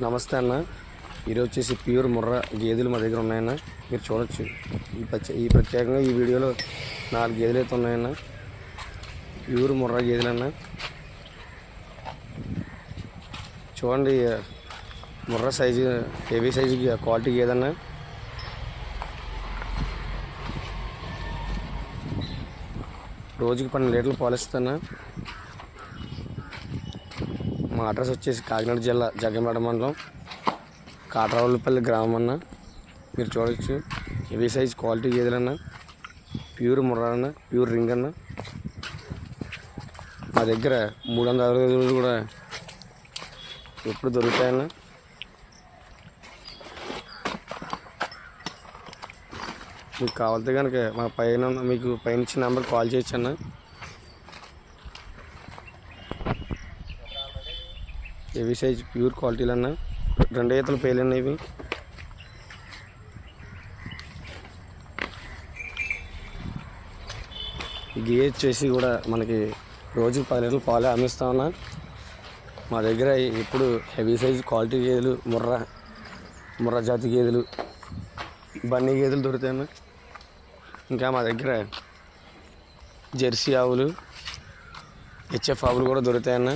నమస్తే అన్న. ఈరోజు వచ్చేసి ప్యూర్ ముర్రా గేదెలు మా దగ్గర ఉన్నాయన్న. మీరు చూడొచ్చు. ప్రత్యేకంగా ఈ వీడియోలో 4 గేదెలు అయితే ఉన్నాయన్న. ప్యూర్ ముర్రా గేదెలన్న. చూడండి, Murrah size, heavy size quality గేదన్న. రోజుకి 12 లీటర్లు పాలిస్తాను. మా అడ్రస్ వచ్చేసి కాకినాడ జిల్లా జగ్గంపేట మండలం కాట్రావులపల్లి గ్రామం అన్న. మీరు చూడవచ్చు. హెవీ సైజ్ క్వాలిటీ గేదెలన్న. ప్యూర్ ముర్రా అన్న, ప్యూర్ రింగ్ అన్న. మా దగ్గర 360 రోజులు కూడా ఎప్పుడు దొరుకుతాయన్న. మీకు కావాలితే కనుక మా మీకు పైన ఇచ్చిన నెంబర్ కాల్ చేయొచ్చు అన్న. హెవీ సైజ్ ప్యూర్ క్వాలిటీలు అన్న. 2 ఈతలు పేలన్న. ఇవి గేదె వచ్చేసి కూడా మనకి రోజుకి 10 లీటర్లు పాలు అమ్మిస్తామన్నా. మా దగ్గర ఇప్పుడు హెవీ సైజ్ క్వాలిటీ గేదెలు, ముర్రా జాతి గేదెలు, బన్నీ గేదెలు దొరుకుతాయన్న. ఇంకా మా దగ్గర జెర్సీ ఆవులు, హెచ్ఎఫ్ ఆవులు కూడా దొరుకుతాయన్న.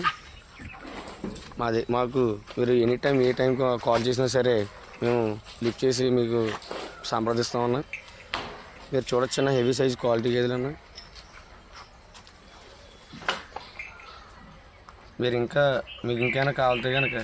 మాకు మీరు ఎనీ టైం ఏ టైం కాల్ చేసినా సరే మేము లిఫ్ట్ చేసి మీకు సంప్రదిస్తామన్నా. మీరు చూడొచ్చన్న, హెవీ సైజ్ క్వాలిటీ గేదెలన్నా. మీకు ఇంకేమైనా కావాలితే కనుక